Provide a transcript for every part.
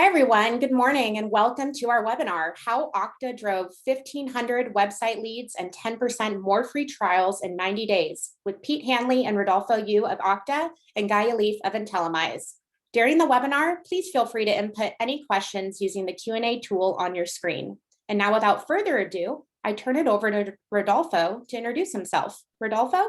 Hi, everyone. Good morning and welcome to our webinar, How Okta Drove 1,500 Website Leads and 10% More Free Trials in 90 Days with Pete Hanley and Rodolfo Yu of Okta and Guy Leaf of Intellimize. During the webinar, please feel free to input any questions using the Q&A tool on your screen. And now, without further ado, I turn it over to Rodolfo to introduce himself. Rodolfo?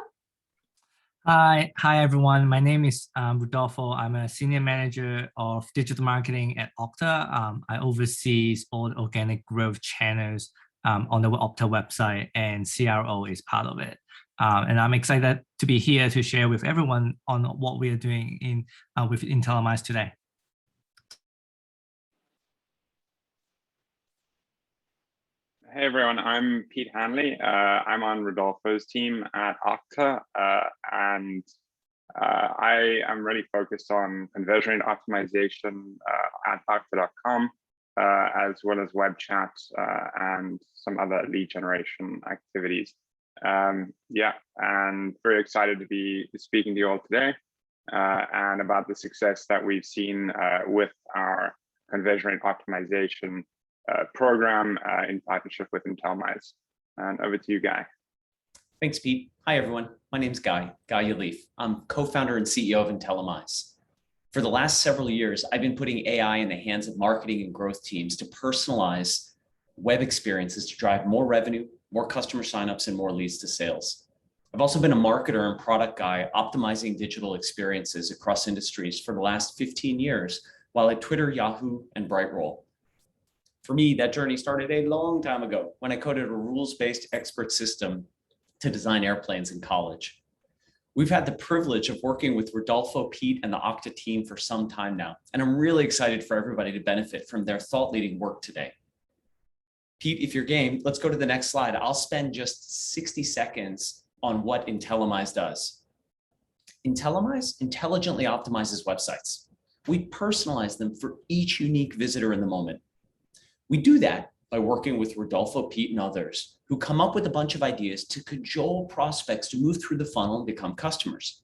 Hi everyone. My name is Rodolfo. I'm a senior manager of digital marketing at Okta. I oversee all the organic growth channels on the Okta website, and CRO is part of it. And I'm excited to be here to share with everyone on what we are doing with Intellimize today. Hey everyone, I'm Pete Hanley. I'm on Rodolfo's team at Okta, and I am really focused on conversion rate optimization at Okta.com, as well as web chat and some other lead generation activities. And very excited to be speaking to you all today and about the success that we've seen with our conversion rate optimization program in partnership with Intellimize. And over to you, Guy. Thanks, Pete. Hi, everyone. My name's Guy Leaf. I'm co-founder and CEO of Intellimize. For the last several years, I've been putting AI in the hands of marketing and growth teams to personalize web experiences to drive more revenue, more customer signups, and more leads to sales. I've also been a marketer and product guy optimizing digital experiences across industries for the last 15 years while at Twitter, Yahoo, and Brightroll. For me, that journey started a long time ago when I coded a rules-based expert system to design airplanes in college. We've had the privilege of working with Rodolfo, Pete, and the Okta team for some time now, and I'm really excited for everybody to benefit from their thought-leading work today. Pete, if you're game, let's go to the next slide. I'll spend just 60 seconds on what Intellimize does. Intellimize intelligently optimizes websites. We personalize them for each unique visitor in the moment. We do that by working with Rodolfo, Pete, and others who come up with a bunch of ideas to cajole prospects to move through the funnel and become customers.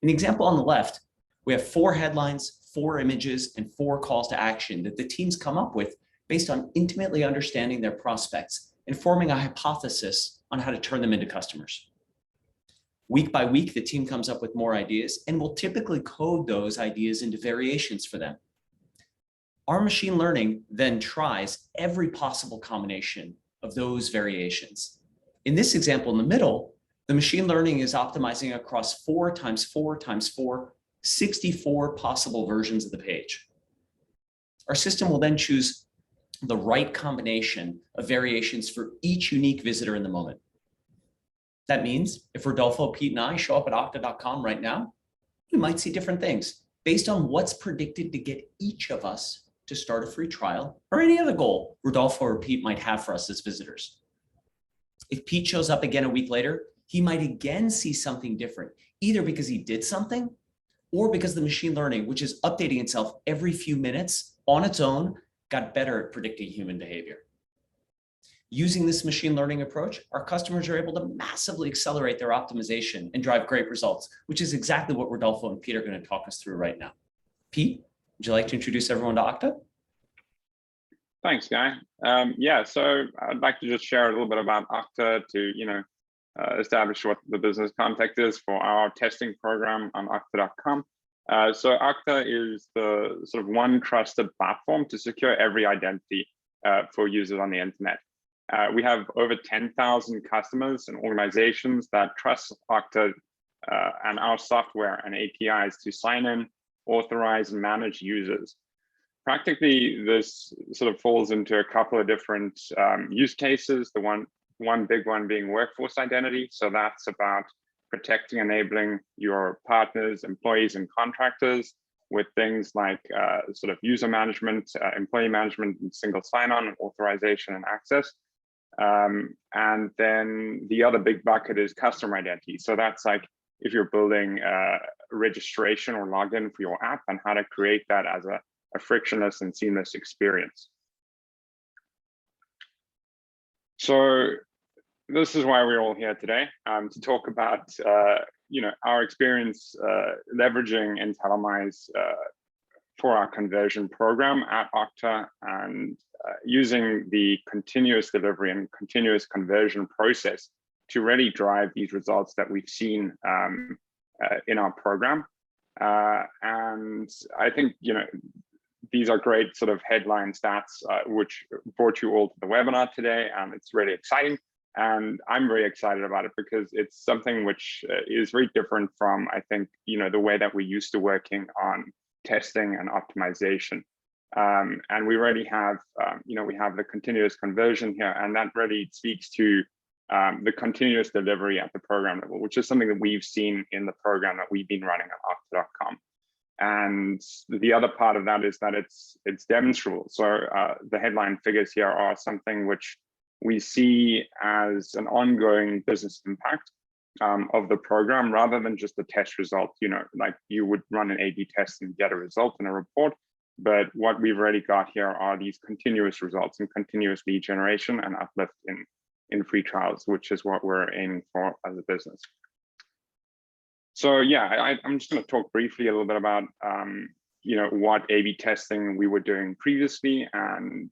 In the example on the left, we have 4 headlines, 4 images, and 4 calls to action that the teams come up with based on intimately understanding their prospects and forming a hypothesis on how to turn them into customers. Week by week, the team comes up with more ideas and will typically code those ideas into variations for them. Our machine learning then tries every possible combination of those variations. In this example in the middle, the machine learning is optimizing across 4 times 4 times 4, 64 possible versions of the page. Our system will then choose the right combination of variations for each unique visitor in the moment. That means if Rodolfo, Pete, and I show up at Okta.com right now, we might see different things based on what's predicted to get each of us to start a free trial or any other goal Rodolfo or Pete might have for us as visitors. If Pete shows up again a week later, he might again see something different, either because he did something or because the machine learning, which is updating itself every few minutes on its own, got better at predicting human behavior. Using this machine learning approach, our customers are able to massively accelerate their optimization and drive great results, which is exactly what Rodolfo and Pete are going to talk us through right now. Pete, would you like to introduce everyone to Okta? Thanks, Guy. So I'd like to just share a little bit about Okta to, establish what the business context is for our testing program on Okta.com. So Okta is the sort of one trusted platform to secure every identity for users on the internet. We have over 10,000 customers and organizations that trust Okta and our software and APIs to sign in, authorize, and manage users. Practically, this sort of falls into a couple of different use cases. The one big one being workforce identity. So that's about protecting, enabling your partners, employees, and contractors with things like sort of user management, employee management, and single sign-on, and authorization and access. And then the other big bucket is customer identity. So that's like if you're building registration or login for your app and how to create that as a frictionless and seamless experience. So this is why we're all here today, to talk about our experience leveraging Intellimize for our conversion program at Okta, and using the continuous delivery and continuous conversion process to really drive these results that we've seen in our program. And I think, these are great sort of headline stats, which brought you all to the webinar today, and it's really exciting. And I'm very excited about it because it's something which is very different from, I think, the way that we're used to working on testing and optimization. And we already have, we have the continuous conversion here, and that really speaks to the continuous delivery at the program level, which is something that we've seen in the program that we've been running at Okta.com. And the other part of that is that it's demonstrable. So the headline figures here are something which we see as an ongoing business impact of the program, rather than just a test result, like you would run an A/B test and get a result in a report. But what we've already got here are these continuous results and continuous lead generation and uplift in free trials, which is what we're aiming for as a business. So yeah, I'm just going to talk briefly a little bit about what A/B testing we were doing previously, and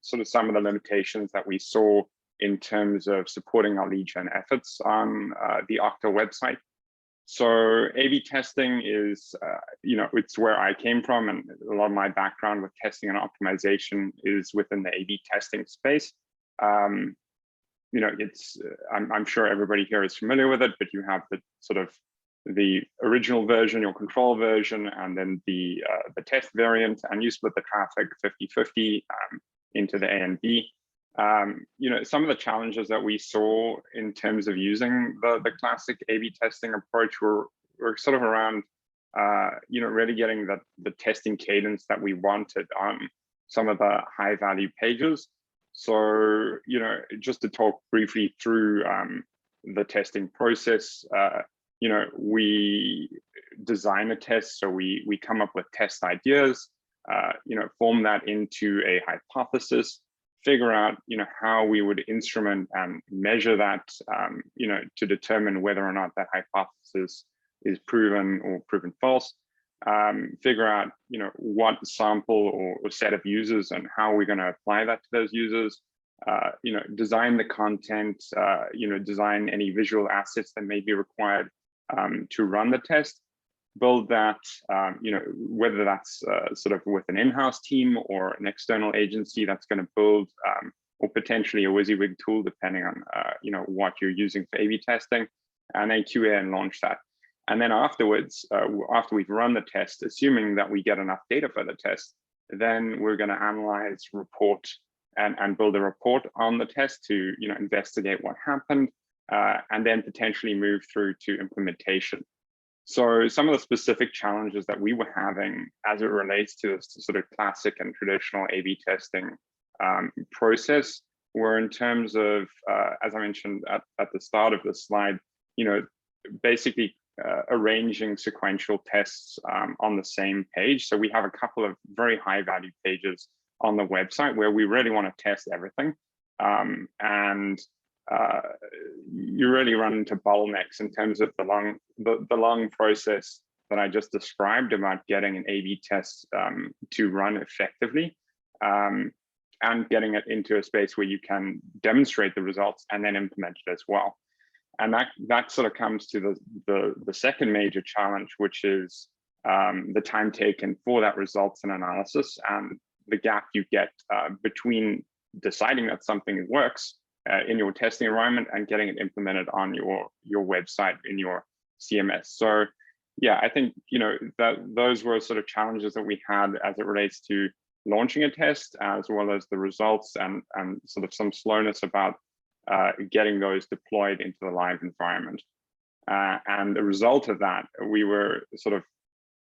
sort of some of the limitations that we saw in terms of supporting our lead gen efforts on the Okta website. So A/B testing is, it's where I came from, and a lot of my background with testing and optimization is within the A/B testing space. I'm sure everybody here is familiar with it, but you have the sort of the original version, your control version, and then the test variant, and you split the traffic 50-50 into the A and B. Some of the challenges that we saw in terms of using the classic A/B testing approach were sort of around, really getting the testing cadence that we wanted on some of the high value pages. So, just to talk briefly through the testing process, we design a test. So we come up with test ideas, form that into a hypothesis, figure out, how we would instrument and measure that, to determine whether or not that hypothesis is proven or proven false. Figure out, what sample or set of users and how we're going to apply that to those users. Design the content, design any visual assets that may be required to run the test, build that, whether that's sort of with an in-house team or an external agency that's going to build, or potentially a WYSIWYG tool, depending on, what you're using for A/B testing, and then QA and launch that. And then afterwards, after we've run the test, assuming that we get enough data for the test, then we're going to analyze, report, and build a report on the test to, investigate what happened, and then potentially move through to implementation. So some of the specific challenges that we were having as it relates to this sort of classic and traditional A/B testing process were in terms of, as I mentioned at the start of the slide, basically arranging sequential tests on the same page. So we have a couple of very high value pages on the website where we really want to test everything. And you really run into bottlenecks in terms of the long process that I just described about getting an A/B test to run effectively, and getting it into a space where you can demonstrate the results and then implement it as well. And that sort of comes to the second major challenge, which is the time taken for that results and analysis, and the gap you get between deciding that something works in your testing environment and getting it implemented on your website in your CMS. So yeah, I think that those were sort of challenges that we had as it relates to launching a test, as well as the results and sort of some slowness about getting those deployed into the live environment. And the result of that, we were sort of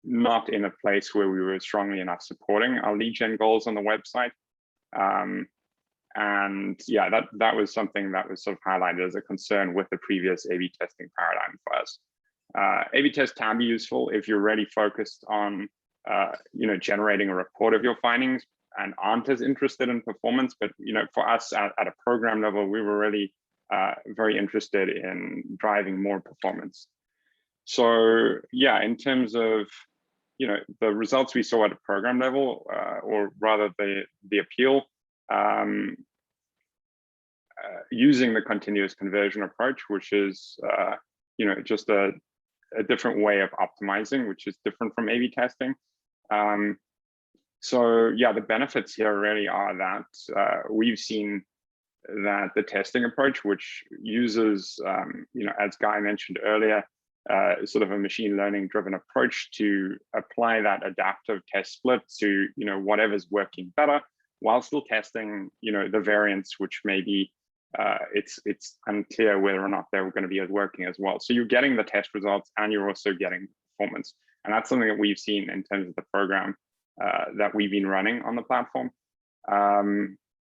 not in a place where we were strongly enough supporting our lead gen goals on the website. And yeah, that was something that was sort of highlighted as a concern with the previous A/B testing paradigm for us. A/B tests can be useful if you're really focused on generating a report of your findings and aren't as interested in performance. But for us at a program level, we were really very interested in driving more performance. So yeah, in terms of the results we saw at a program level, or rather the appeal, using the continuous conversion approach, which is just a different way of optimizing, which is different from A/B testing. So yeah, the benefits here really are that we've seen that the testing approach, which uses, as Guy mentioned earlier, sort of a machine learning driven approach to apply that adaptive test split to, whatever's working better, while still testing, the variants, which maybe it's unclear whether or not they're going to be working as well. So you're getting the test results and you're also getting performance. And that's something that we've seen in terms of the program that we've been running on the platform.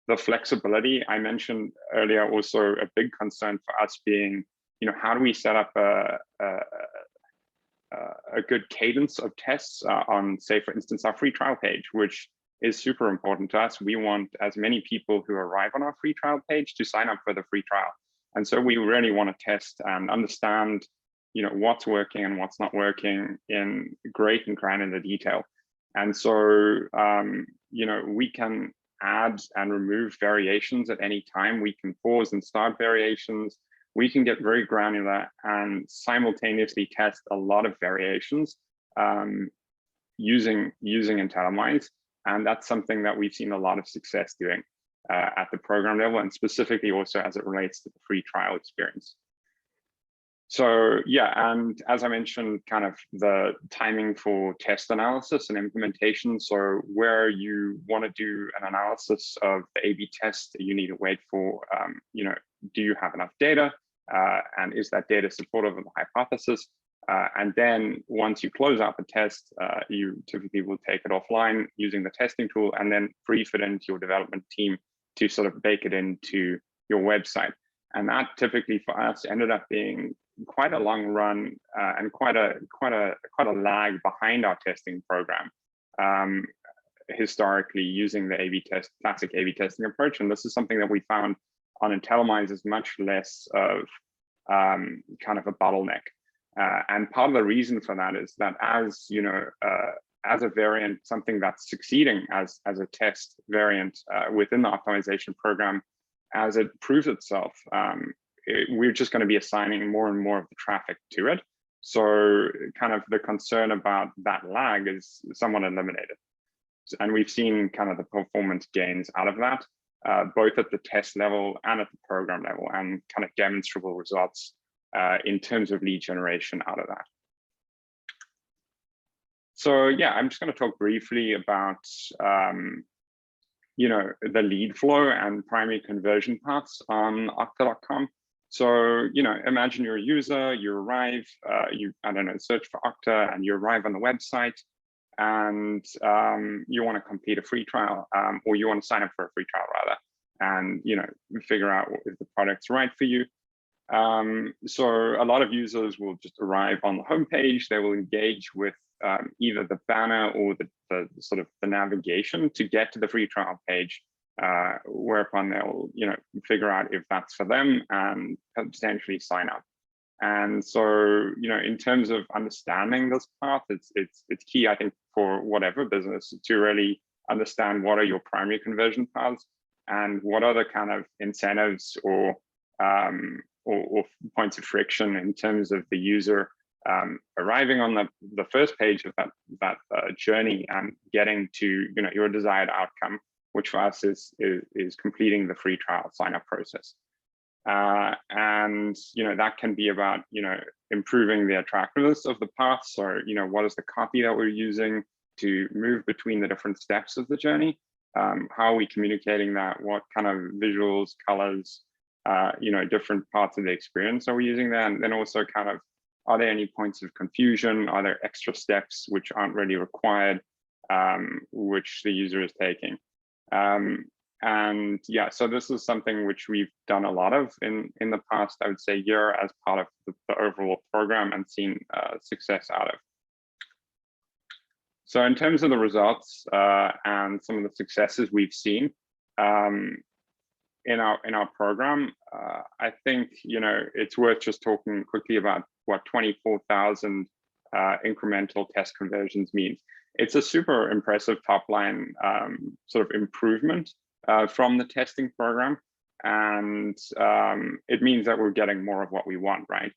The flexibility I mentioned earlier, also a big concern for us being, how do we set up a good cadence of tests on, say, for instance, our free trial page, which is super important to us. We want as many people who arrive on our free trial page to sign up for the free trial. And so we really want to test and understand, what's working and what's not working in great and granular detail. And so, we can add and remove variations at any time. We can pause and start variations. We can get very granular and simultaneously test a lot of variations using Intellimize. And that's something that we've seen a lot of success doing at the program level, and specifically also as it relates to the free trial experience. So yeah, and as I mentioned, kind of the timing for test analysis and implementation. So where you want to do an analysis of the A/B test, you need to wait for, do you have enough data? And is that data supportive of the hypothesis? And then once you close out the test, you typically will take it offline using the testing tool and then brief it into your development team to sort of bake it into your website. And that typically for us ended up being quite a long run and quite a lag behind our testing program, historically using the classic A/B testing approach. And this is something that we found on Intellimize is much less of kind of a bottleneck. And part of the reason for that is that as a variant, something that's succeeding as a test variant within the optimization program, as it proves itself, we're just going to be assigning more and more of the traffic to it. So kind of the concern about that lag is somewhat eliminated. And we've seen kind of the performance gains out of that, both at the test level and at the program level, and kind of demonstrable results in terms of lead generation out of that. So yeah, I'm just going to talk briefly about the lead flow and primary conversion paths on Okta.com. So, imagine you're a user, you arrive, search for Okta and you arrive on the website and you want to complete a free trial or you want to sign up for a free trial rather, and, figure out if the product's right for you. So a lot of users will just arrive on the homepage. They will engage with either the banner or the sort of the navigation to get to the free trial page, whereupon they'll figure out if that's for them and potentially sign up. And so in terms of understanding this path, it's key, I think, for whatever business to really understand what are your primary conversion paths and what are the kind of incentives or points of friction in terms of the user arriving on the first page of that journey and getting to your desired outcome, which for us is completing the free trial sign-up process. And that can be about improving the attractiveness of the path. So what is the copy that we're using to move between the different steps of the journey? How are we communicating that? What kind of visuals, colors, different parts of the experience are we using there? And then also kind of, are there any points of confusion? Are there extra steps which aren't really required, which the user is taking? And yeah, so this is something which we've done a lot of in the past, I would say, year as part of the overall program and seen success out of. So in terms of the results and some of the successes we've seen in our program, I think it's worth just talking quickly about what 24,000 incremental test conversions means. It's a super impressive top line sort of improvement from the testing program. And it means that we're getting more of what we want, right?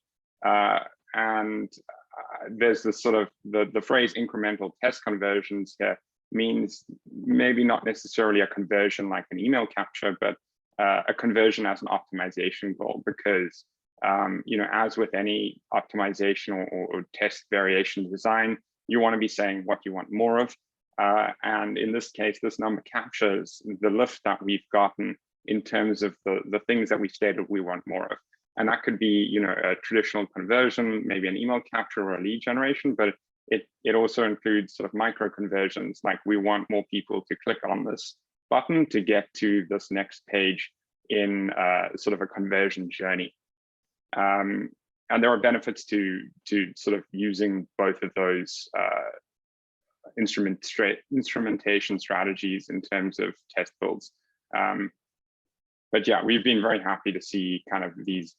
There's this sort of, the phrase incremental test conversions here means maybe not necessarily a conversion like an email capture, but a conversion as an optimization goal, because as with any optimization or test variation design, you want to be saying what you want more of. And in this case, this number captures the lift that we've gotten in terms of the things that we stated we want more of. And that could be, a traditional conversion, maybe an email capture or a lead generation, but it also includes sort of micro conversions, like we want more people to click on this button to get to this next page in sort of a conversion journey. And there are benefits to sort of using both of those instrumentation strategies in terms of test builds. But yeah, we've been very happy to see kind of these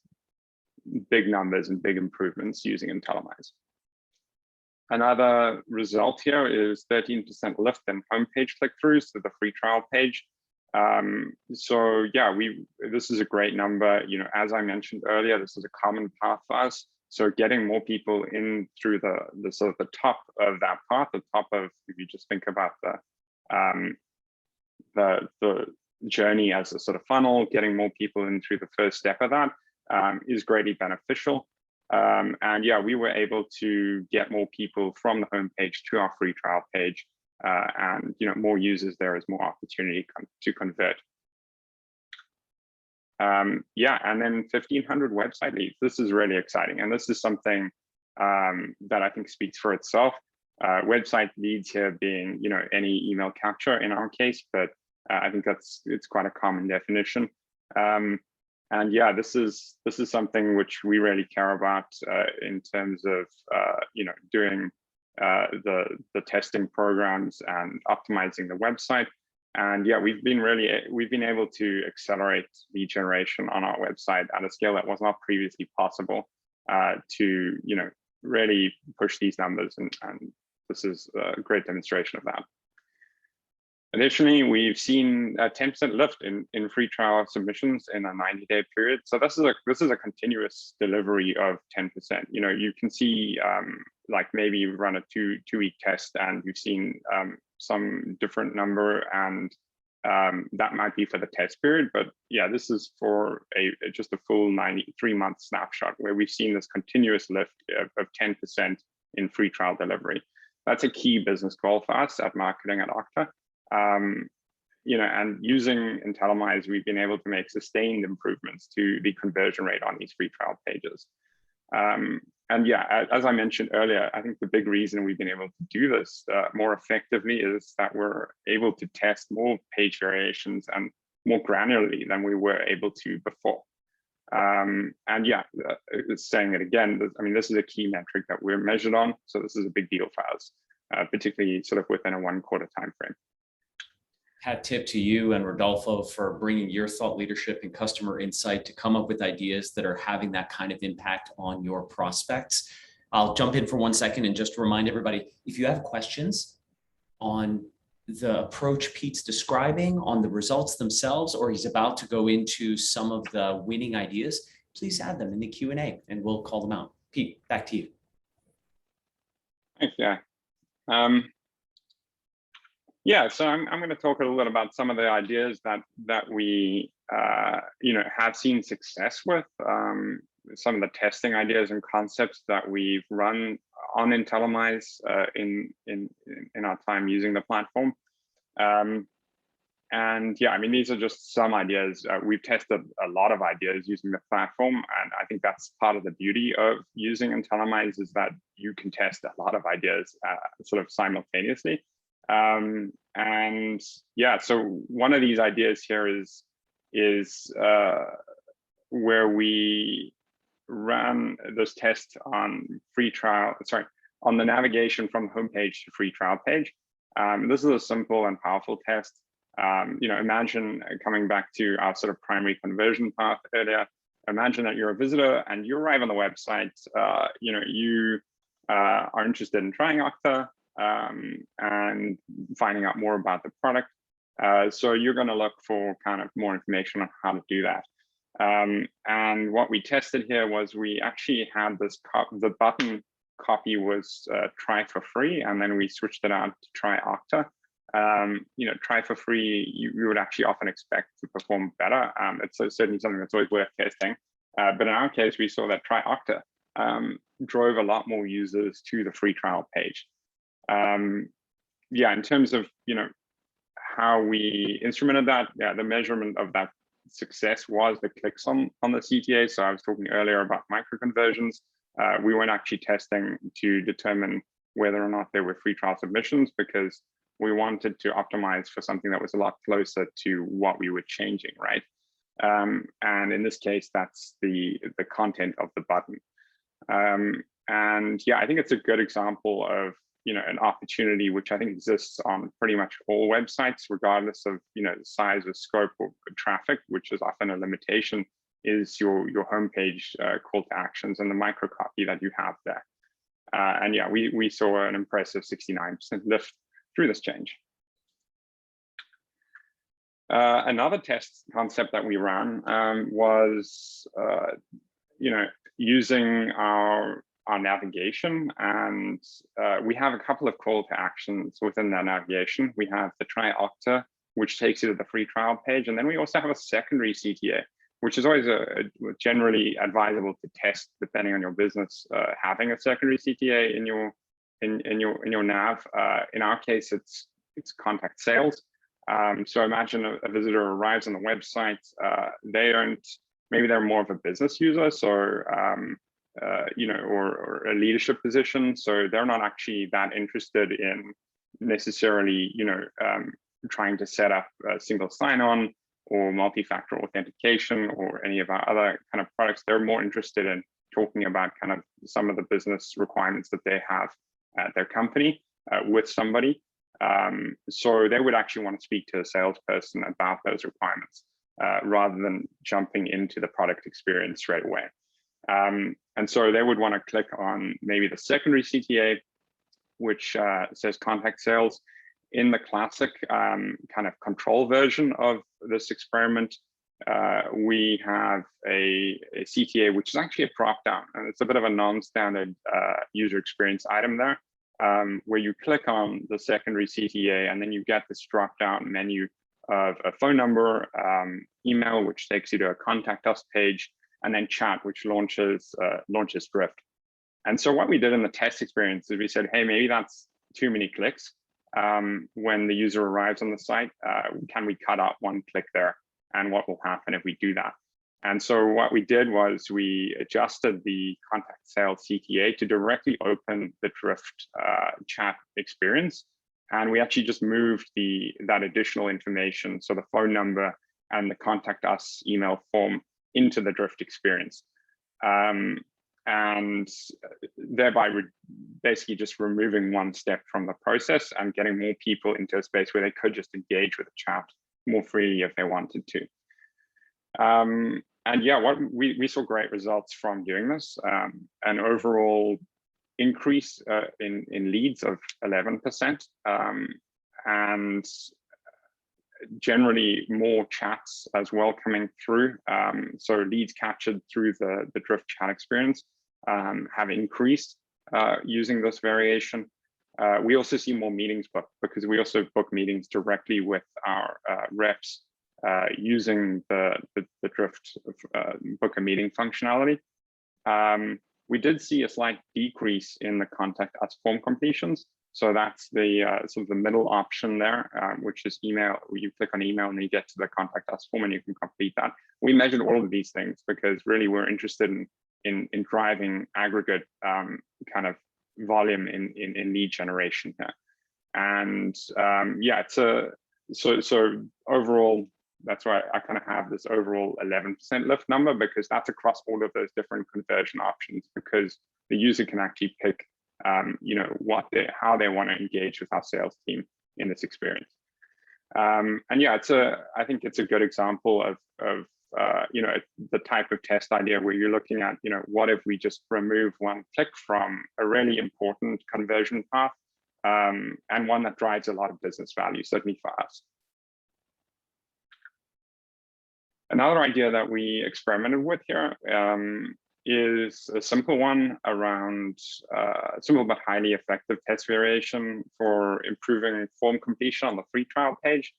big numbers and big improvements using Intellimize. Another result here is 13% lift in homepage click-throughs to the free trial page. So yeah, this is a great number. As I mentioned earlier, this is a common path for us. So getting more people in through the sort of the top of that path, the top of, if you just think about the journey as a sort of funnel, getting more people in through the first step of that is greatly beneficial. And yeah, we were able to get more people from the homepage to our free trial page, and more users there is more opportunity to convert. Yeah, and then 1,500 website leads. This is really exciting, and this is something that I think speaks for itself. Website leads here being any email capture in our case, but I think it's quite a common definition. And yeah, this is something which we really care about in terms of doing the testing programs and optimizing the website. And yeah, we've been able to accelerate lead generation on our website at a scale that was not previously possible to really push these numbers, and this is a great demonstration of that. Additionally, we've seen a 10% lift in free trial submissions in a 90-day period. So this is a continuous delivery of 10%. You can see like maybe you run a two-week test and you've seen some different number, and that might be for the test period. But yeah, this is for just a full 93-month snapshot where we've seen this continuous lift of 10% in free trial delivery. That's a key business goal for us at marketing at Okta. And using Intellimize, we've been able to make sustained improvements to the conversion rate on these free trial pages. And yeah, as I mentioned earlier, I think the big reason we've been able to do this more effectively is that we're able to test more page variations and more granularly than we were able to before. And yeah, saying it again, I mean, this is a key metric that we're measured on. So this is a big deal for us, particularly sort of within a 1-quarter timeframe. Hat tip to you and Rodolfo for bringing your thought leadership and customer insight to come up with ideas that are having that kind of impact on your prospects. I'll jump in for 1 second and just remind everybody, if you have questions on the approach Pete's describing, on the results themselves, or he's about to go into some of the winning ideas, please add them in the Q&A and we'll call them out. Pete, back to you. Thanks, yeah. Yeah, so I'm going to talk a little bit about some of the ideas that we have seen success with, some of the testing ideas and concepts that we've run on Intellimize in our time using the platform. And yeah, I mean, these are just some ideas. We've tested a lot of ideas using the platform, and I think that's part of the beauty of using Intellimize is that you can test a lot of ideas sort of simultaneously. And yeah, so one of these ideas here is where we ran this test on free trial, on the navigation from homepage to free trial page. This is a simple and powerful test. Imagine coming back to our sort of primary conversion path earlier. Imagine that you're a visitor and you arrive on the website. You are interested in trying Okta and finding out more about the product. So you're going to look for kind of more information on how to do that. And what we tested here was we actually had this the button copy was try for free, and then we switched it out to try Okta. Try for free, you would actually often expect to perform better. It's certainly something that's always worth testing. But in our case, we saw that try Okta drove a lot more users to the free trial page. In terms of how we instrumented that, the measurement of that success was the clicks on the CTA. So I was talking earlier about micro conversions. We weren't actually testing to determine whether or not there were free trial submissions, because we wanted to optimize for something that was a lot closer to what we were changing, right? And in this case, that's the content of the button. I think it's a good example of an opportunity which I think exists on pretty much all websites, regardless of the size or scope or traffic, which is often a limitation, is your homepage call to actions and the micro copy that you have there. We saw an impressive 69% lift through this change. Another test concept that we ran was using our navigation, and we have a couple of call to actions within that navigation. We have the try Okta, which takes you to the free trial page, and then we also have a secondary CTA, which is always generally advisable to test depending on your business, having a secondary CTA in your nav. In our case, it's contact sales. So imagine a visitor arrives on the website, maybe they're more of a business user, so or a leadership position, so they're not actually that interested in necessarily trying to set up a single sign-on or multi-factor authentication or any of our other kind of products. They're more interested in talking about kind of some of the business requirements that they have at their company with somebody. So they would actually want to speak to a salesperson about those requirements rather than jumping into the product experience straight away. And so they would want to click on maybe the secondary CTA, which says contact sales. In the classic kind of control version of this experiment, we have a CTA, which is actually a drop down, and it's a bit of a non-standard user experience item there, where you click on the secondary CTA, and then you get this drop down menu of a phone number, email, which takes you to a contact us page, and then chat, which launches Drift. And so what we did in the test experience is we said, hey, maybe that's too many clicks. When the user arrives on the site, can we cut out one click there? And what will happen if we do that? And so what we did was we adjusted the contact sales CTA to directly open the Drift chat experience. And we actually just moved that additional information, so the phone number and the contact us email form, into the Drift experience. And thereby basically just removing one step from the process and getting more people into a space where they could just engage with the chat more freely if they wanted to. And yeah, we saw great results from doing this. An overall increase in leads of 11%, and generally more chats as well coming through. So leads captured through the Drift chat experience have increased using this variation. We also see more meetings booked because we also book meetings directly with our reps using the Drift book a meeting functionality. We did see a slight decrease in the contact us form completions. So that's the sort of the middle option there, which is email. You click on email and you get to the contact us form and you can complete that. We measured all of these things because really we're interested in driving aggregate kind of volume in lead generation here. And yeah, so overall, that's why I kind of have this overall 11% lift number, because that's across all of those different conversion options, because the user can actually pick how they want to engage with our sales team in this experience. And yeah, I think it's a good example of the type of test idea where you're looking at, what if we just remove one click from a really important conversion path, and one that drives a lot of business value, certainly for us. Another idea that we experimented with here is a simple one around simple but highly effective test variation for improving form completion on the free trial page.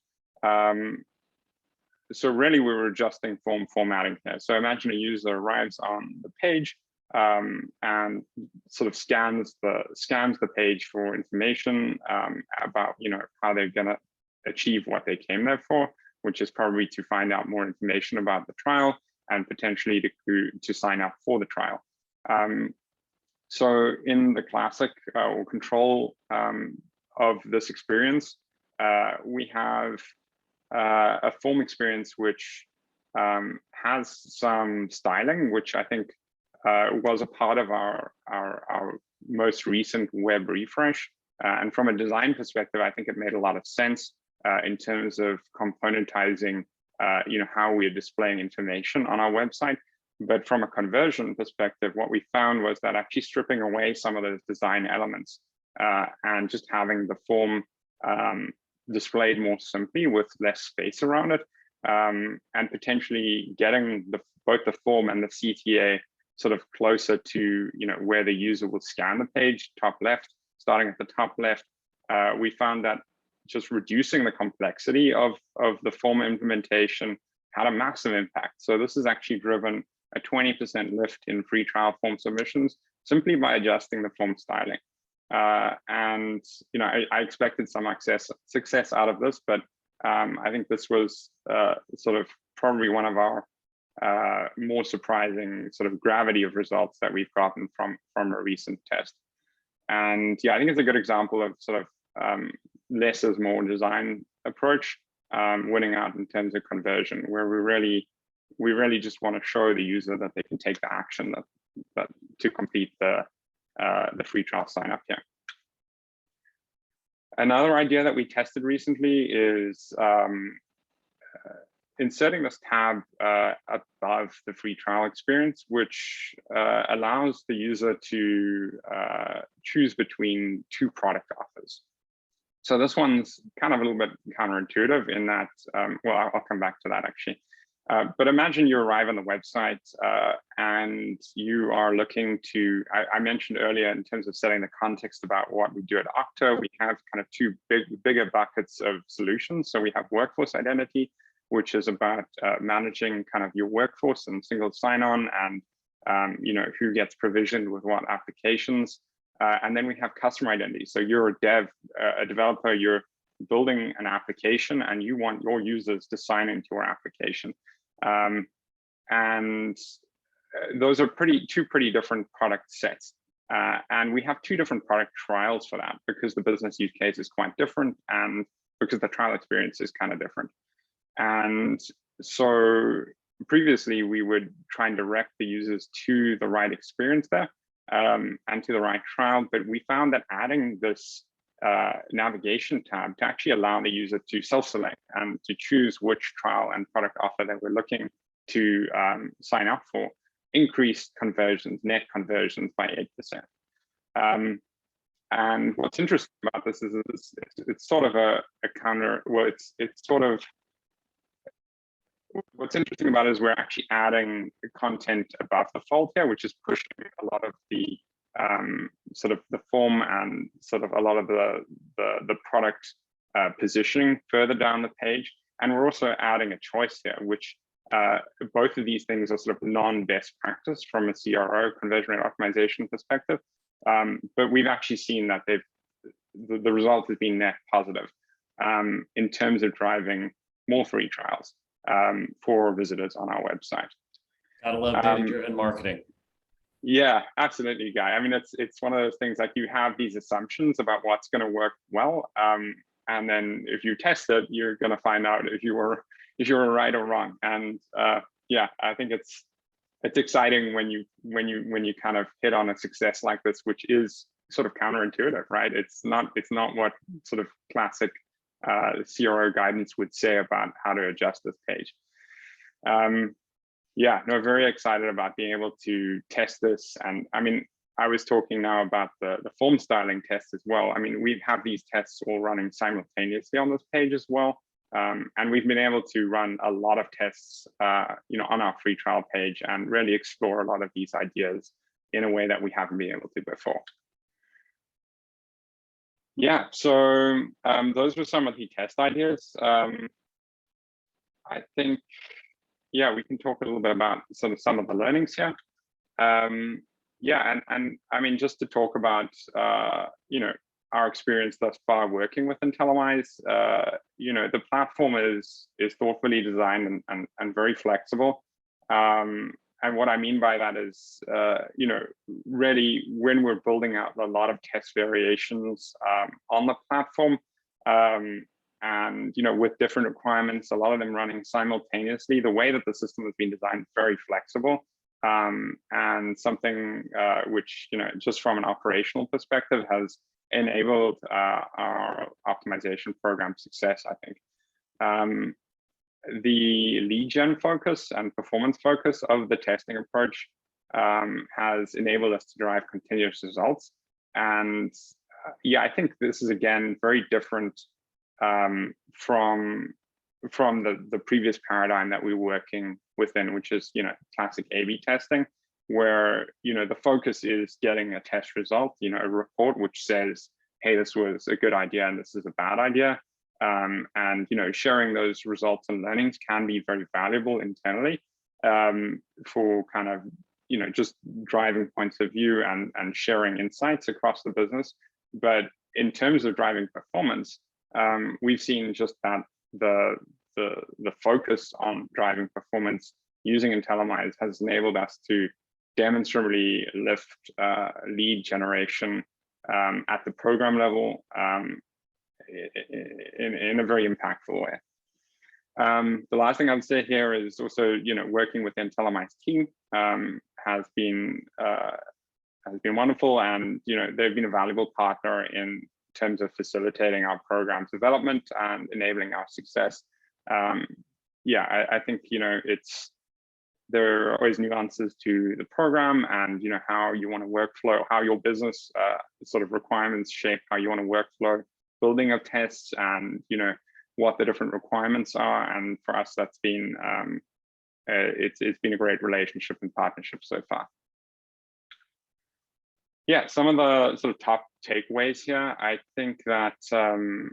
So really, we were adjusting form formatting here. So imagine a user arrives on the page and sort of scans the page for information about how they're going to achieve what they came there for, which is probably to find out more information about the trial and potentially to sign up for the trial. So in the classic or control of this experience, we have a form experience which has some styling, which I think was a part of our most recent web refresh. And from a design perspective, I think it made a lot of sense in terms of componentizing, how we are displaying information on our website. But from a conversion perspective, what we found was that actually stripping away some of those design elements and just having the form displayed more simply with less space around it, and potentially getting both the form and the CTA sort of closer to where the user will scan the page, top left, starting at the top left. We found that just reducing the complexity of the form implementation had a massive impact. So this has actually driven a 20% lift in free trial form submissions simply by adjusting the form styling. And I expected some success out of this, but I think this was sort of probably one of our more surprising sort of gravity of results that we've gotten from a recent test. And yeah, I think it's a good example of sort of less is more design approach winning out in terms of conversion, where we really just want to show the user that they can take the action that to complete the free trial sign up here. Another idea that we tested recently is inserting this tab above the free trial experience, which allows the user to choose between two product offers. So this one's kind of a little bit counterintuitive in that, well, I'll come back to that actually. But imagine you arrive on the website and you are looking to, I mentioned earlier in terms of setting the context about what we do at Okta, we have kind of two bigger buckets of solutions. So we have workforce identity, which is about managing kind of your workforce and single sign-on and who gets provisioned with what applications. And then we have customer identity. So you're a developer, you're building an application and you want your users to sign into your application. And those are two pretty different product sets. And we have two different product trials for that because the business use case is quite different and because the trial experience is kind of different. And so previously we would try and direct the users to the right experience there and to the right trial, but we found that adding this navigation tab to actually allow the user to self-select and to choose which trial and product offer that we're looking to sign up for increased conversions, net conversions by 8%. And what's interesting about this is it's sort of a counter, well, it's sort of, what's interesting about it is we're actually adding content above the fold here, which is pushing a lot of the sort of the form and sort of a lot of the product positioning further down the page. And we're also adding a choice here, which both of these things are sort of non-best practice from a CRO, conversion rate optimization perspective. But we've actually seen that the result has been net positive in terms of driving more free trials for visitors on our website. Gotta love data-driven marketing. Yeah, absolutely, Guy. I mean, it's one of those things like you have these assumptions about what's going to work well, and then if you test it, you're going to find out if you were right or wrong. And yeah, I think it's exciting when you kind of hit on a success like this, which is sort of counterintuitive, right? It's not what sort of classic CRO guidance would say about how to adjust this page. Yeah, no, very excited about being able to test this. And I mean, I was talking now about the form styling test as well. I mean, we have these tests all running simultaneously on this page as well. And we've been able to run a lot of tests, on our free trial page and really explore a lot of these ideas in a way that we haven't been able to before. Yeah, so those were some of the test ideas. I think, yeah, we can talk a little bit about some of the learnings here. Yeah, and I mean, just to talk about, our experience thus far working with Intellimize, the platform is thoughtfully designed and very flexible. And what I mean by that is, really when we're building out a lot of test variations on the platform, and with different requirements, a lot of them running simultaneously, the way that the system has been designed is very flexible. And something which, just from an operational perspective has enabled our optimization program success, I think. The lead gen focus and performance focus of the testing approach has enabled us to drive continuous results. And yeah, I think this is, again, very different from the previous paradigm that we were working within, which is, classic A/B testing, where, the focus is getting a test result, a report which says, hey, this was a good idea and this is a bad idea. And, sharing those results and learnings can be very valuable internally for kind of, just driving points of view and sharing insights across the business. But in terms of driving performance, we've seen just that the focus on driving performance using Intellimize has enabled us to demonstrably lift lead generation at the program level in a very impactful way. The last thing I would say here is also, working with the Intellimize team has been wonderful, and they've been a valuable partner in terms of facilitating our program development and enabling our success. Yeah, I think there are always nuances to the program, and how you want to workflow, how your business sort of requirements shape how you want to workflow building of tests, and what the different requirements are. And for us, that's been it's been a great relationship and partnership so far. Yeah, some of the sort of top takeaways here, I think that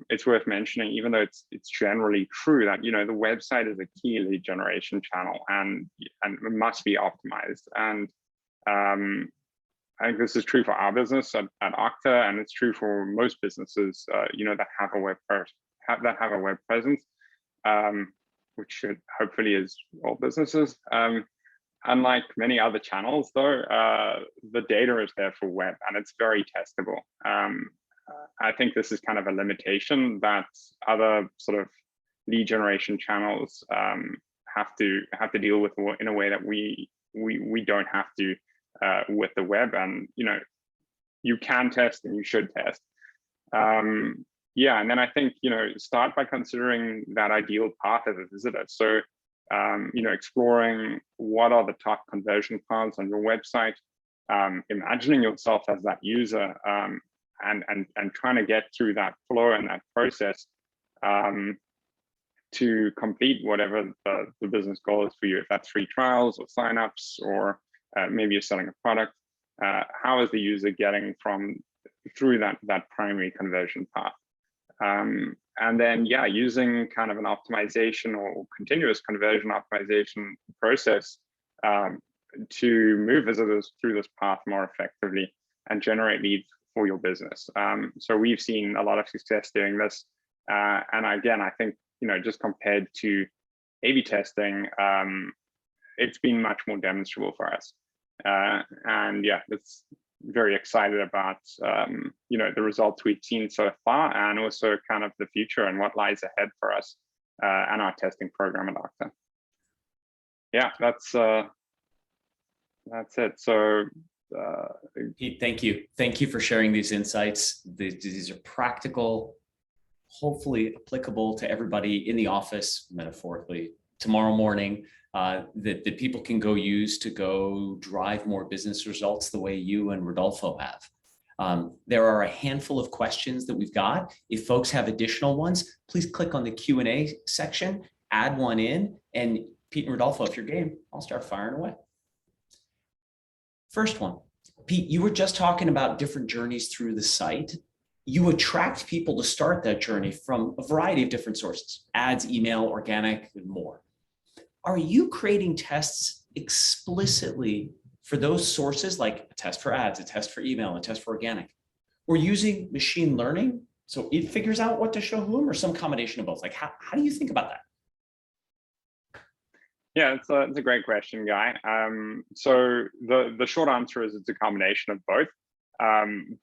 it's worth mentioning, even though it's generally true that the website is a key lead generation channel and it must be optimized. And I think this is true for our business at Okta, and it's true for most businesses, that have a web presence, which should hopefully is all businesses. Unlike many other channels, though, the data is there for web, and it's very testable. I think this is kind of a limitation that other sort of lead generation channels have to deal with in a way that we don't have to with the web. And you can test and you should test. Yeah, and then I think start by considering that ideal path as a visitor. So exploring what are the top conversion paths on your website, imagining yourself as that user, and trying to get through that flow and that process to complete whatever the business goal is for you. If that's free trials or signups, or maybe you're selling a product, how is the user getting through that primary conversion path? And then, yeah, using kind of an optimization or continuous conversion optimization process to move visitors through this path more effectively and generate leads for your business. So we've seen a lot of success doing this. And again, I think, just compared to A/B testing, it's been much more demonstrable for us. And yeah, it's very excited about the results we've seen so far, and also kind of the future and what lies ahead for us and our testing program at Okta. Yeah, that's it. So Pete, thank you for sharing these insights. These are practical, hopefully applicable to everybody in the office, metaphorically tomorrow morning that people can go use to go drive more business results the way you and Rodolfo have. There are a handful of questions that we've got. If folks have additional ones, please click on the Q&A section, add one in, and Pete and Rodolfo, if you're game, I'll start firing away. First one, Pete, you were just talking about different journeys through the site. You attract people to start that journey from a variety of different sources, ads, email, organic, and more. Are you creating tests explicitly for those sources, like a test for ads, a test for email, a test for organic, or using machine learning so it figures out what to show whom, or some combination of both? Like, how do you think about that? Yeah, it's a great question, Guy. So the short answer is it's a combination of both.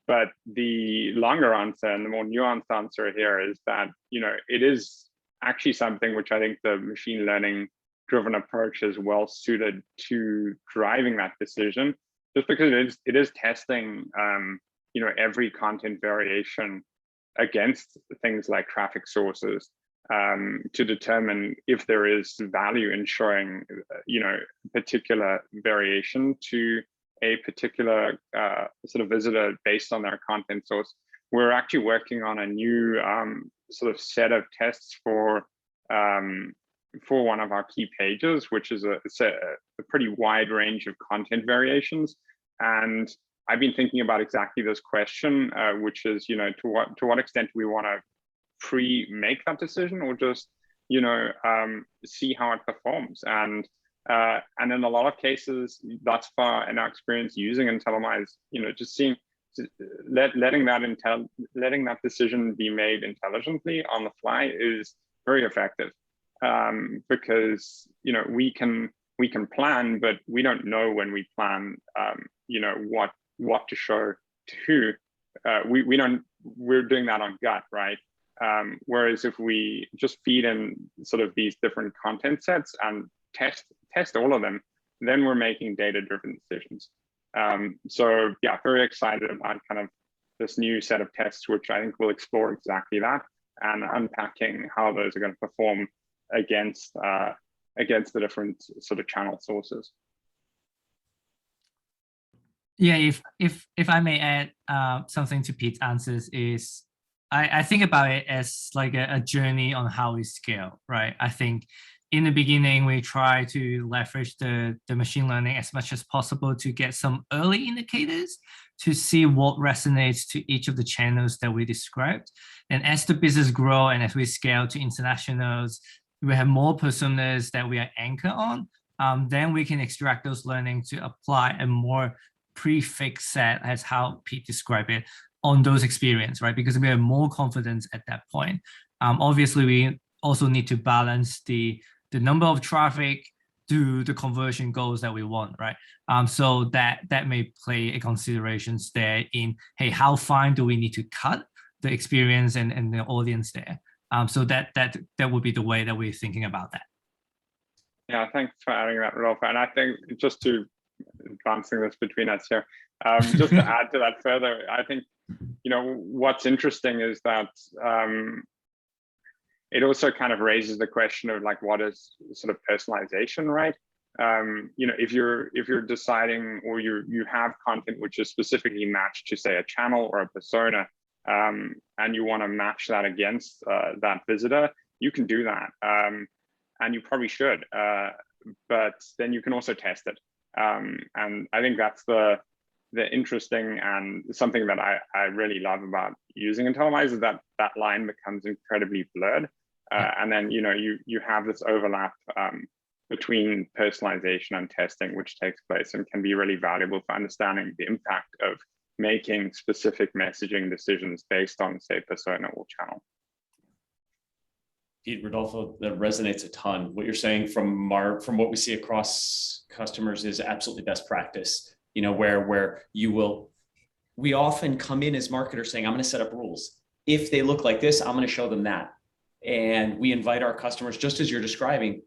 But the longer answer and the more nuanced answer here is that, it is actually something which I think the machine learning driven approach is well suited to driving that decision, just because it is testing, every content variation against things like traffic sources, to determine if there is value in showing, particular variation to a particular sort of visitor based on their content source. We're actually working on a new sort of set of tests for one of our key pages, which is a pretty wide range of content variations. And I've been thinking about exactly this question, which is, to what extent do we want to pre-make that decision, or just, see how it performs? And in a lot of cases, thus far in our experience using Intellimize, just seeing, letting that decision be made intelligently on the fly is very effective, because we can plan, but we don't know when we plan, what to show to who. We're doing that on gut, right? Whereas if we just feed in sort of these different content sets and test all of them, then we're making data-driven decisions. So yeah, very excited about kind of this new set of tests, which I think will explore exactly that, and unpacking how those are going to perform against the different sort of channel sources. Yeah, if I may add something to Pete's answers, is I think about it as like a journey on how we scale, right? I think in the beginning, we try to leverage the machine learning as much as possible to get some early indicators to see what resonates to each of the channels that we described. And as the business grow and as we scale to internationals, we have more personas that we are anchored on, then we can extract those learnings to apply a more prefix set, as how Pete described it, on those experience, right? Because we have more confidence at that point. Obviously, we also need to balance the number of traffic to the conversion goals that we want, right? So that may play a considerations there in, hey, how fine do we need to cut the experience and the audience there? So that would be the way that we're thinking about that. Yeah, thanks for adding that, Rodolfo. And I think just to advancing this between us here, just to add to that further, I think, what's interesting is that it also kind of raises the question of like, what is sort of personalization, right? If you're deciding, or you have content which is specifically matched to, say, a channel or a persona, and you want to match that against that visitor, you can do that, and you probably should. But then you can also test it, and I think that's the interesting and something that I really love about using Intellimize, is that line becomes incredibly blurred. And then, you have this overlap between personalization and testing, which takes place and can be really valuable for understanding the impact of making specific messaging decisions based on, say, persona or channel. Pete, Rodolfo, that resonates a ton. What you're saying from what we see across customers is absolutely best practice. Where we often come in as marketers saying, I'm going to set up rules. If they look like this, I'm going to show them that. And we invite our customers, just as you're describing,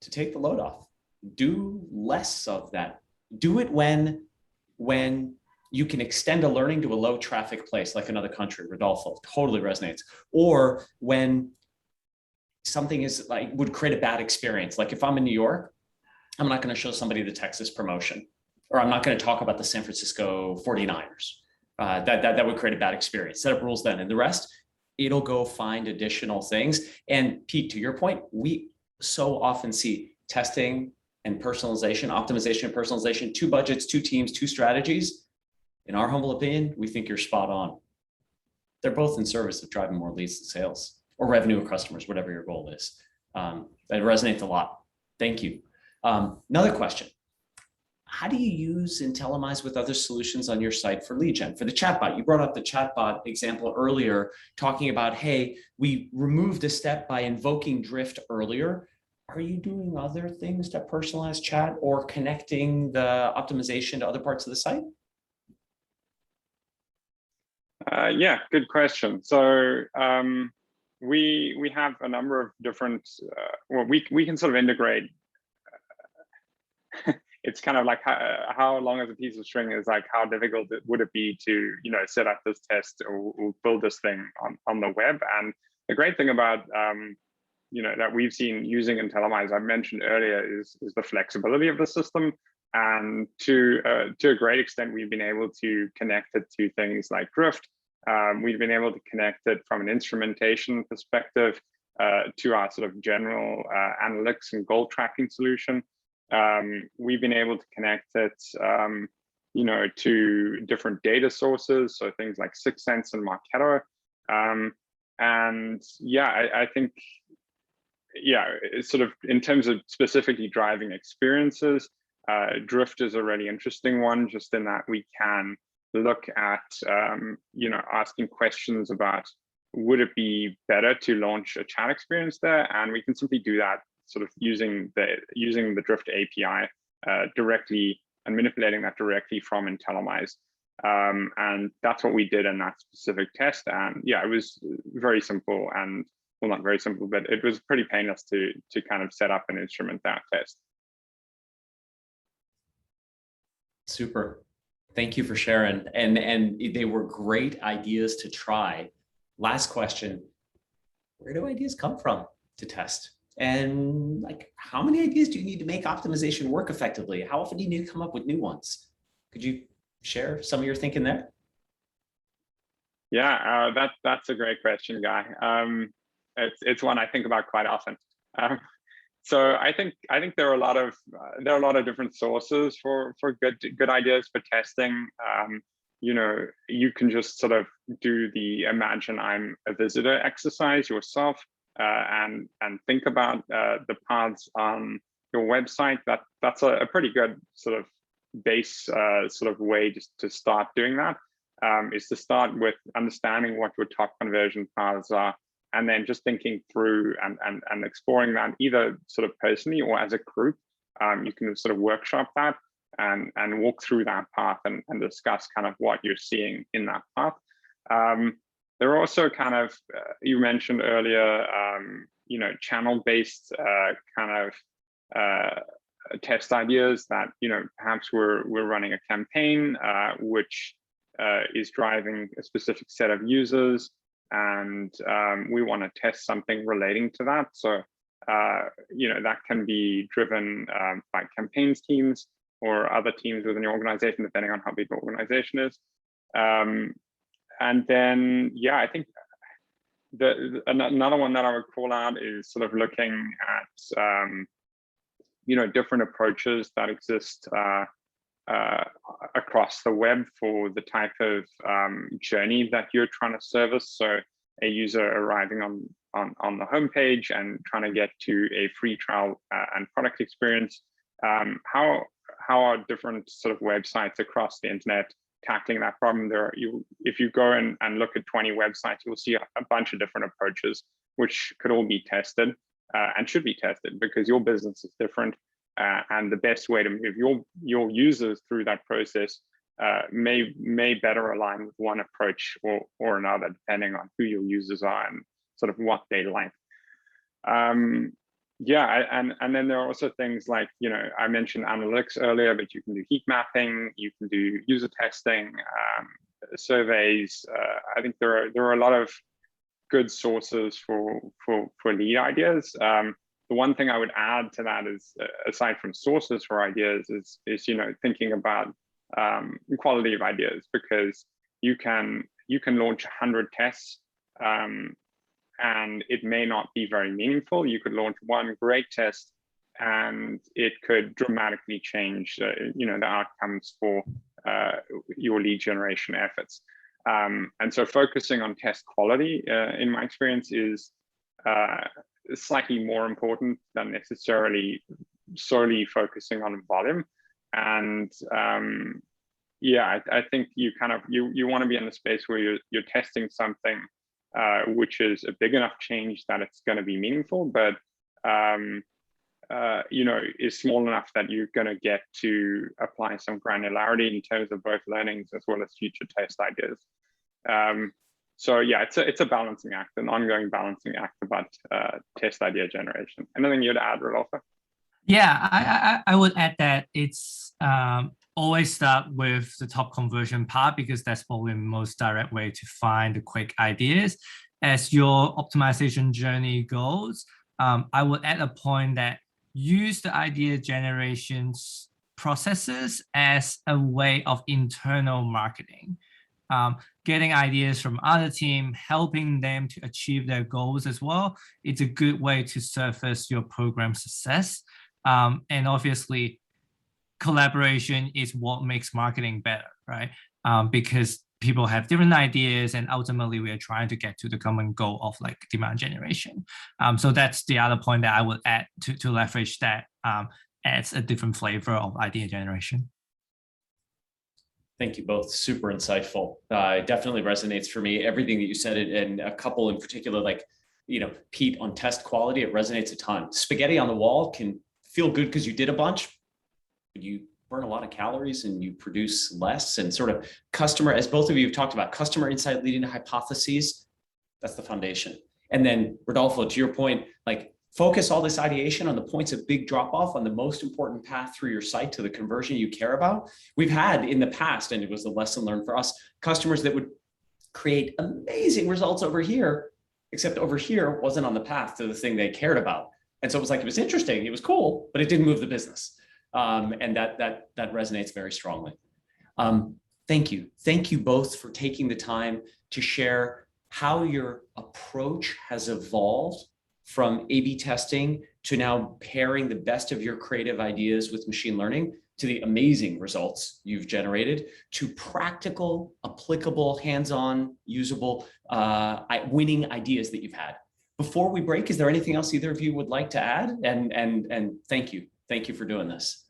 to take the load off. Do less of that. Do it when you can extend a learning to a low traffic place, like another country. Rodolfo, totally resonates. Or when something is like would create a bad experience. Like if I'm in New York, I'm not going to show somebody the Texas promotion, or I'm not going to talk about the San Francisco 49ers. That would create a bad experience. Set up rules then, and the rest, it'll go find additional things. And Pete, to your point, we so often see testing and personalization, optimization and personalization, 2 budgets, 2 teams, 2 strategies. In our humble opinion, we think you're spot on. They're both in service of driving more leads to sales or revenue of customers, whatever your goal is. That resonates a lot. Thank you. Another question. How do you use Intellimize with other solutions on your site for lead gen? For the chatbot, you brought up the chatbot example earlier, talking about, hey, we removed a step by invoking drift earlier. Are you doing other things to personalize chat or connecting the optimization to other parts of the site? Yeah, good question. So we have a number of different, well, we can sort of integrate. It's kind of like how long is a piece of string is like how difficult would it be to set up this test or build this thing on the web. And the great thing about that we've seen using Intellimize, I mentioned earlier, is the flexibility of the system. And to a great extent, we've been able to connect it to things like Drift. We've been able to connect it from an instrumentation perspective to our sort of general analytics and goal tracking solution. We've been able to connect it, to different data sources, so things like 6 Sense and Marketo. And yeah, I think, yeah, it's sort of in terms of specifically driving experiences, Drift is a really interesting one, just in that we can look at, asking questions about, would it be better to launch a chat experience there? And we can simply do that sort of using the Drift API directly and manipulating that directly from Intellimize. And that's what we did in that specific test. And yeah, it was very simple, and well, not very simple, but it was pretty painless to kind of set up and instrument that test. Super. Thank you for sharing. And they were great ideas to try. Last question, where do ideas come from to test? And like, how many ideas do you need to make optimization work effectively? How often do you need to come up with new ones? Could you share some of your thinking there? Yeah, that's a great question, Guy. It's one I think about quite often. So I think there are a lot of different sources for good ideas for testing. You can just sort of do the imagine I'm a visitor exercise yourself, and think about the paths on your website. That's a pretty good sort of base sort of way to start doing that. Is to start with understanding what your top conversion paths are, and then just thinking through and exploring that either sort of personally or as a group. You can sort of workshop that and walk through that path and discuss kind of what you're seeing in that path. There are also kind of, you mentioned earlier, channel-based kind of test ideas that, perhaps we're running a campaign which is driving a specific set of users, and we want to test something relating to that. So, that can be driven by campaigns teams or other teams within your organization, depending on how big the organization is. And then, yeah, I think another one that I would call out is sort of looking at, different approaches that exist across the web for the type of journey that you're trying to service. So a user arriving on the homepage and trying to get to a free trial and product experience. How are different sort of websites across the internet tackling that problem? If you go and look at 20 websites, you'll see a bunch of different approaches, which could all be tested and should be tested, because your business is different. And the best way to move your users through that process may better align with one approach or another, depending on who your users are and sort of what they like. Yeah, and then there are also things like, I mentioned analytics earlier, but you can do heat mapping, you can do user testing, surveys. I think there are a lot of good sources for lead ideas. The one thing I would add to that is, aside from sources for ideas, is thinking about quality of ideas, because you can launch 100 tests and it may not be very meaningful. You could launch one great test and it could dramatically change the outcomes for your lead generation efforts. And so focusing on test quality, in my experience, is slightly more important than necessarily solely focusing on volume. And I think you want to be in the space where you're testing something which is a big enough change that it's going to be meaningful, but is small enough that you're going to get to apply some granularity in terms of both learnings as well as future test ideas. So yeah, it's a balancing act, an ongoing balancing act about test idea generation. Anything you'd add, Rodolfo? Yeah, I would add that it's always start with the top conversion part, because that's probably the most direct way to find the quick ideas. As your optimization journey goes, I would add a point that use the idea generation processes as a way of internal marketing. Getting ideas from other team, helping them to achieve their goals as well. It's a good way to surface your program success. And obviously, collaboration is what makes marketing better, right? Because people have different ideas, and ultimately we are trying to get to the common goal of like demand generation. So that's the other point that I would add to leverage that adds a different flavor of idea generation. Thank you both. Super insightful. It definitely resonates for me. Everything that you said, and a couple in particular, like, Pete, on test quality, it resonates a ton. Spaghetti on the wall can feel good because you did a bunch, but you burn a lot of calories and you produce less. And sort of customer, as both of you have talked about, customer insight leading to hypotheses, that's the foundation. And then Rodolfo, to your point, like, focus all this ideation on the points of big drop off on the most important path through your site to the conversion you care about. We've had in the past, and it was a lesson learned for us, customers that would create amazing results over here, except over here wasn't on the path to the thing they cared about. And so it was like, it was interesting, it was cool, but it didn't move the business. And that resonates very strongly. Thank you. Thank you both for taking the time to share how your approach has evolved from A/B testing to now pairing the best of your creative ideas with machine learning to the amazing results you've generated, to practical, applicable, hands-on, usable, winning ideas that you've had. Before we break, is there anything else either of you would like to add? And thank you. Thank you for doing this.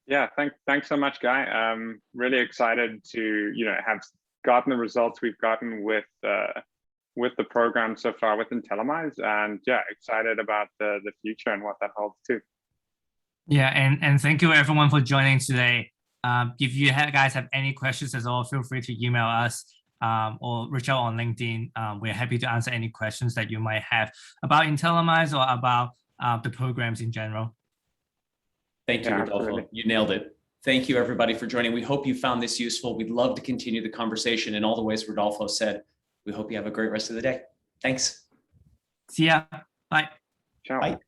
Yeah, thanks so much, Guy. I'm really excited to have gotten the results we've gotten with the program so far with Intellimize, and yeah, excited about the future and what that holds too. Yeah, and thank you everyone for joining today. If you guys have any questions at all, feel free to email us or reach out on LinkedIn. We're happy to answer any questions that you might have about Intellimize or about the programs in general. Thank you, Rodolfo. Absolutely. You nailed it. Thank you everybody for joining. We hope you found this useful. We'd love to continue the conversation in all the ways Rodolfo said. We hope you have a great rest of the day. Thanks. See ya. Bye. Ciao. Bye.